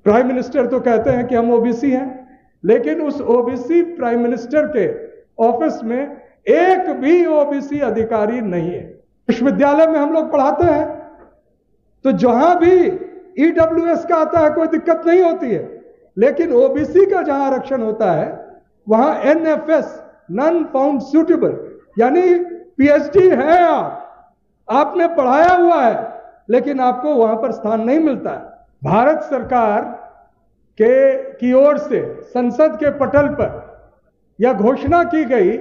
Prime minister तो कहते हैं कि हम ओबीसी हैं, लेकिन उस ओबीसी प्राइम मिनिस्टर के ऑफिस में एक भी ओबीसी अधिकारी नहीं है। विश्वविद्यालय में हम लोग पढ़ाते हैं तो जहां भी ईडब्ल्यूएस का आता है कोई दिक्कत नहीं होती है, लेकिन ओबीसी का जहां आरक्षण होता है वहां एनएफएस, नॉन फाउंड सूटेबल, यानी पीएचडी है आपने पढ़ाया हुआ है, लेकिन आपको वहां पर स्थान नहीं मिलता है। भारत सरकार की ओर से संसद के पटल पर यह घोषणा की गई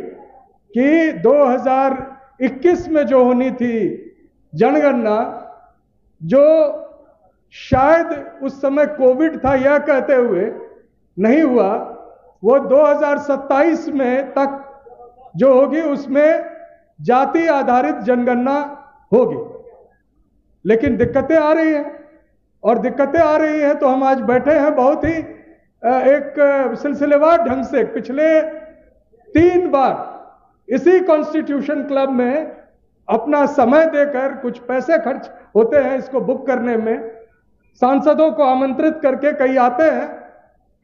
कि 2021 में जो होनी थी जनगणना, जो शायद उस समय कोविड था यह कहते हुए नहीं हुआ, वो 2027 में तक जो होगी उसमें जाति आधारित जनगणना होगी। लेकिन दिक्कतें आ रही हैं, और दिक्कतें आ रही हैं तो हम आज बैठे हैं बहुत ही एक सिलसिलेवार ढंग से। पिछले 3 बार इसी कॉन्स्टिट्यूशन क्लब में अपना समय देकर, कुछ पैसे खर्च होते हैं इसको बुक करने में, सांसदों को आमंत्रित करके कई आते हैं,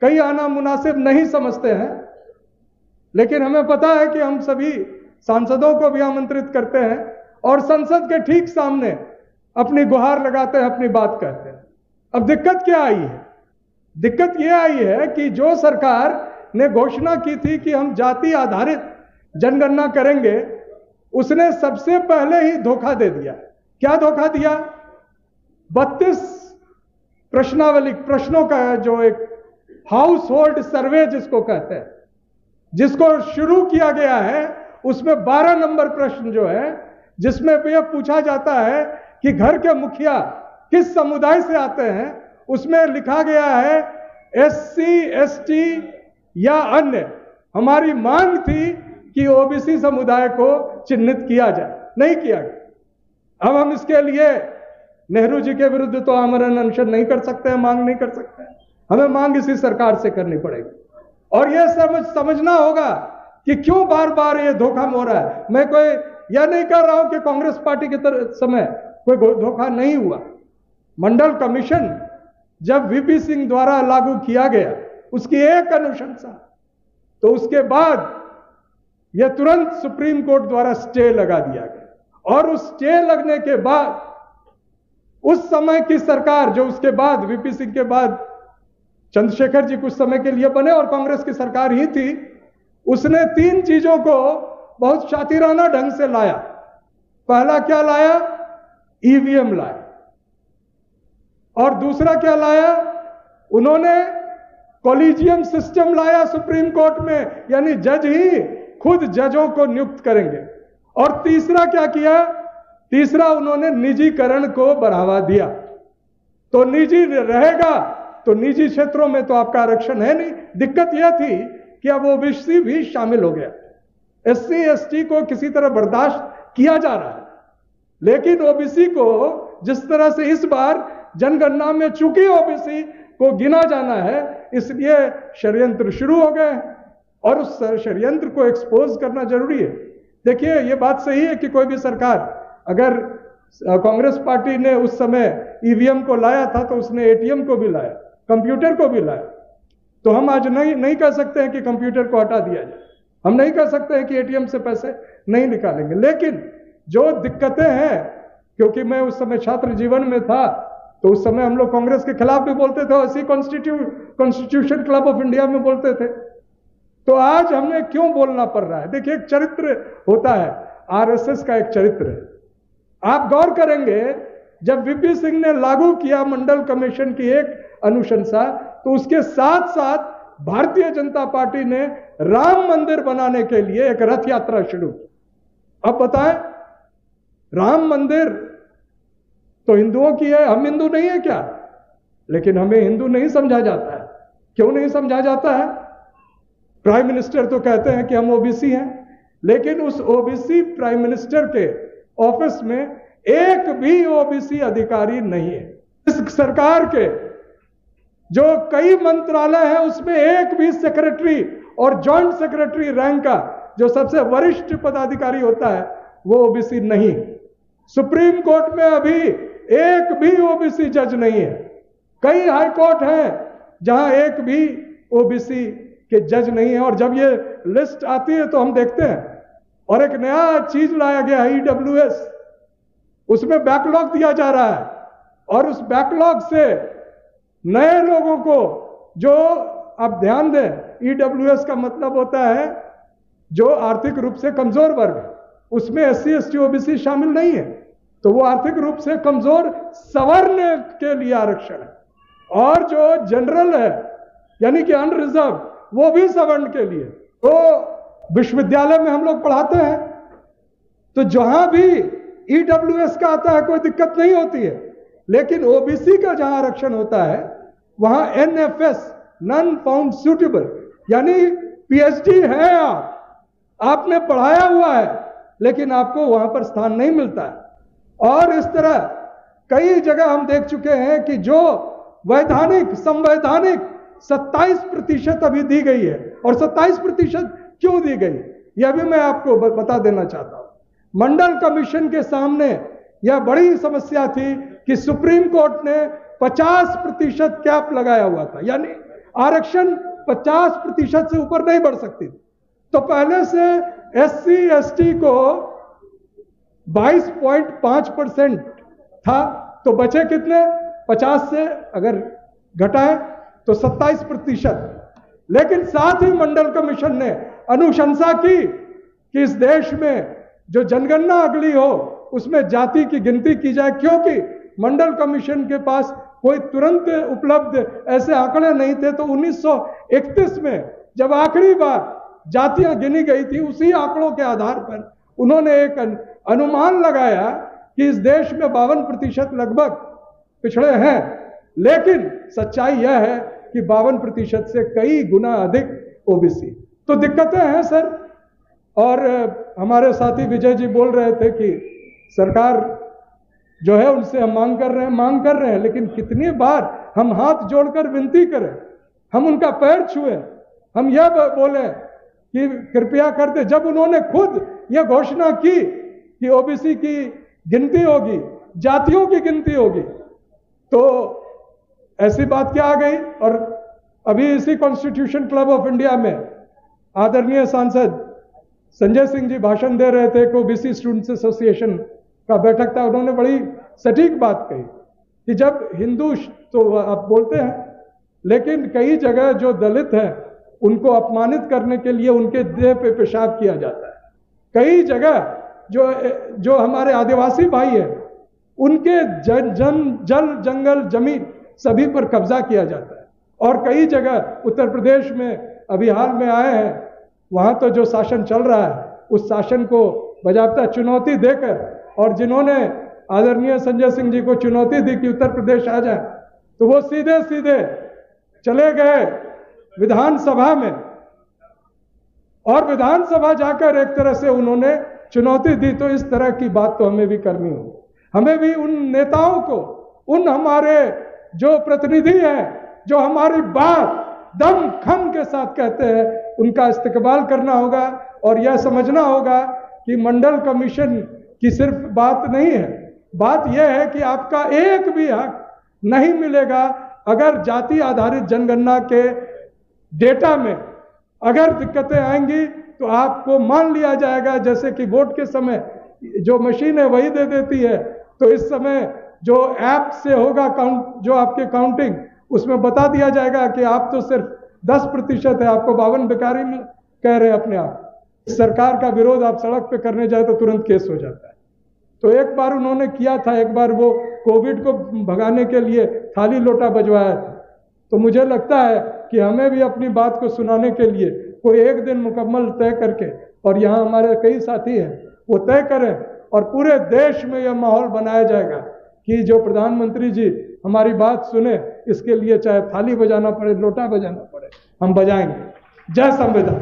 कई आना मुनासिब नहीं समझते हैं, लेकिन हमें पता है कि हम सभी सांसदों को भी आमंत्रित करते हैं और संसद के ठीक सामने अपनी गुहार लगाते हैं, अपनी बात कहते हैं। अब दिक्कत क्या आई है? दिक्कत यह आई है कि जो सरकार ने घोषणा की थी कि हम जाति आधारित जनगणना करेंगे, उसने सबसे पहले ही धोखा दे दिया। क्या धोखा दिया? 32 प्रश्नावली, प्रश्नों का जो एक हाउस होल्ड सर्वे जिसको कहते हैं, जिसको शुरू किया गया है, उसमें 12 नंबर प्रश्न जो है, जिसमें यह पूछा जाता है कि घर के मुखिया किस समुदाय से आते हैं, उसमें लिखा गया है एससी, एसटी या अन्य। हमारी मांग थी कि ओबीसी समुदाय को चिन्हित किया जाए, नहीं किया गया। अब हम इसके लिए नेहरू जी के विरुद्ध तो आमरण अनशन नहीं कर सकते हैं, मांग नहीं कर सकते हैं, हमें मांग इसी सरकार से करनी पड़ेगी। और यह समझना होगा कि क्यों बार बार ये धोखा हो रहा है। मैं कोई यह नहीं कर रहा हूं कि कांग्रेस पार्टी के समय कोई धोखा नहीं हुआ। मंडल कमीशन जब वीपी सिंह द्वारा लागू किया गया, उसकी एक अनुशंसा, तो उसके बाद यह तुरंत सुप्रीम कोर्ट द्वारा स्टे लगा दिया गया, और उस स्टे लगने के बाद उस समय की सरकार, जो उसके बाद वीपी सिंह के बाद चंद्रशेखर जी कुछ समय के लिए बने और कांग्रेस की सरकार ही थी, उसने 3 चीजों को बहुत शातिराना ढंग से लाया। पहला क्या लाया? ईवीएम लाया। और दूसरा क्या लाया? उन्होंने कॉलेजियम सिस्टम लाया सुप्रीम कोर्ट में, यानी जज ही खुद जजों को नियुक्त करेंगे। और तीसरा क्या किया? तीसरा उन्होंने निजीकरण को बढ़ावा दिया। तो निजी रहेगा तो निजी क्षेत्रों में तो आपका आरक्षण है नहीं। दिक्कत यह थी कि अब ओबीसी भी शामिल हो गया, एससी एसटी को किसी तरह बर्दाश्त किया जा रहा है, लेकिन ओबीसी को जिस तरह से इस बार जनगणना में चूंकि ओबीसी को गिना जाना है, इसलिए षड्यंत्र शुरू हो गए हैं और उस षड्यंत्र को एक्सपोज करना जरूरी है। देखिए, ये बात सही है कि कोई भी सरकार, अगर कांग्रेस पार्टी ने उस समय ईवीएम को लाया था तो उसने एटीएम को भी लाया, कंप्यूटर को भी लाया। तो हम आज नहीं कह सकते हैं कि कंप्यूटर को हटा दिया जाए, हम नहीं कह सकते हैं कि एटीएम से पैसे नहीं निकालेंगे। लेकिन जो दिक्कतें हैं, क्योंकि मैं उस समय छात्र जीवन में था, तो उस समय हम लोग कांग्रेस के खिलाफ भी बोलते थे, इसी कॉन्स्टिट्यूशन क्लब ऑफ इंडिया में बोलते थे। तो आज हमें क्यों बोलना पड़ रहा है? देखिए, एक चरित्र होता है, आरएसएस का एक चरित्र है। आप गौर करेंगे, जब वीपी सिंह ने लागू किया मंडल कमीशन की एक अनुशंसा, तो उसके साथ साथ भारतीय जनता पार्टी ने राम मंदिर बनाने के लिए एक रथ यात्रा शुरू की। अब बताएं, राम मंदिर तो हिंदुओं की है, हम हिंदू नहीं है क्या? लेकिन हमें हिंदू नहीं समझा जाता है। क्यों नहीं समझा जाता है? प्राइम मिनिस्टर तो कहते हैं कि हम ओबीसी हैं, लेकिन उस ओबीसी प्राइम मिनिस्टर के ऑफिस में एक भी ओबीसी अधिकारी नहीं है। इस सरकार के जो कई मंत्रालय हैं, उसमें एक भी सेक्रेटरी और जॉइंट सेक्रेटरी रैंक का जो सबसे वरिष्ठ पदाधिकारी होता है, वो ओबीसी नहीं। सुप्रीम कोर्ट में अभी एक भी ओबीसी जज नहीं है। कई हाई कोर्ट हैं जहां एक भी ओबीसी के जज नहीं है। और जब ये लिस्ट आती है तो हम देखते हैं, और एक नया चीज लाया गया है EWS, उसमें बैकलॉग दिया जा रहा है, और उस बैकलॉग से नए लोगों को, जो आप ध्यान दें, EWS का मतलब होता है जो आर्थिक रूप से कमजोर वर्ग है, उसमें SC ST OBC शामिल नहीं है, तो वो आर्थिक रूप से कमजोर सवर्ण के लिए आरक्षण है। और जो जनरल है यानी कि अनरिजर्व, वो भी सवर्ण के लिए। तो विश्वविद्यालय में हम लोग पढ़ाते हैं, तो जहां भी EWS का आता है कोई दिक्कत नहीं होती है, लेकिन OBC का जहां आरक्षण होता है वहां NFS, नॉन फाउंड सूटेबल, यानी PhD है, आपने पढ़ाया हुआ है, लेकिन आपको वहां पर स्थान नहीं मिलता है। और इस तरह कई जगह हम देख चुके हैं कि जो वैधानिक संवैधानिक 27% अभी दी गई है, और 27% क्यों दी गई, यह भी मैं आपको बता देना चाहता हूं। मंडल कमीशन के सामने यह बड़ी समस्या थी कि सुप्रीम कोर्ट ने 50% कैप लगाया हुआ था, यानी आरक्षण 50% से ऊपर नहीं बढ़ सकती। तो पहले से SC ST को 22.5% था, तो बचे कितने, 50 से अगर घटाए तो 27%। लेकिन साथ ही मंडल कमीशन ने अनुशंसा की कि इस देश में जो जनगणना अगली हो उसमें जाति की गिनती की जाए, क्योंकि मंडल कमीशन के पास कोई तुरंत उपलब्ध ऐसे आंकड़े नहीं थे। तो 1931 में जब आखिरी बार जातियां गिनी गई थी, उसी आंकड़ों के आधार पर उन्होंने एक अनुमान लगाया कि इस देश में 52% लगभग पिछड़े हैं। लेकिन सच्चाई यह है कि 52% से कई गुना अधिक OBC। तो दिक्कतें हैं सर। और हमारे साथी विजय जी बोल रहे थे कि सरकार जो है उनसे हम मांग कर रहे हैं, लेकिन कितनी बार हम हाथ जोड़कर विनती करें, हम उनका पैर छुए, हम यह बोले कि कृपया कर दे। जब उन्होंने खुद यह घोषणा की कि OBC की गिनती होगी, जातियों की गिनती होगी, तो ऐसी बात क्या आ गई। और अभी इसी कॉन्स्टिट्यूशन क्लब ऑफ इंडिया में आदरणीय सांसद संजय सिंह जी भाषण दे रहे थे, OBC स्टूडेंट्स एसोसिएशन का बैठक था। उन्होंने बड़ी सटीक बात कही कि जब हिंदू, तो आप बोलते हैं, लेकिन कई जगह जो दलित हैं उनको अपमानित करने के लिए उनके देह पे पेशाब किया जाता है। कई जगह जो हमारे आदिवासी भाई हैं उनके जल जंगल जमीन सभी पर कब्जा किया जाता है। और कई जगह उत्तर प्रदेश में अभी हाल में आए हैं, वहां तो जो शासन चल रहा है उस शासन को बजाबता चुनौती देकर, और जिन्होंने आदरणीय संजय सिंह जी को चुनौती दी कि उत्तर प्रदेश आ जाए, तो वो सीधे सीधे चले गए विधानसभा में, और विधानसभा जाकर एक तरह से उन्होंने चुनौती दी। तो इस तरह की बात तो हमें भी करनी होगी। हमें भी उन नेताओं को, उन हमारे जो प्रतिनिधि हैं, जो हमारी बात दम खम के साथ कहते हैं, उनका इस्तेकबाल करना होगा। और यह समझना होगा कि मंडल कमीशन की सिर्फ बात नहीं है, बात यह है कि आपका एक भी हक नहीं मिलेगा अगर जाति आधारित जनगणना के डेटा में अगर दिक्कतें आएंगी तो आपको मान लिया जाएगा, जैसे कि वोट के समय जो मशीन है वही दे देती है, तो इस समय जो ऐप से होगा काउंट, जो आपके काउंटिंग, उसमें बता दिया जाएगा कि आप तो सिर्फ 10% है, आपको 52 बेकारी में कह रहे हैं अपने आप। सरकार का विरोध आप सड़क पे करने जाए तो तुरंत केस हो जाता है। तो एक बार उन्होंने किया था, एक बार वो कोविड को भगाने के लिए थाली लोटा बजवाया था। तो मुझे लगता है कि हमें भी अपनी बात को सुनाने के लिए कोई एक दिन मुकम्मल तय करके, और यहाँ हमारे कई साथी हैं वो तय करें, और पूरे देश में यह माहौल बनाया जाएगा कि जो प्रधानमंत्री जी हमारी बात सुने, इसके लिए चाहे थाली बजाना पड़े, लोटा बजाना पड़े, हम बजाएंगे। जय संविधान।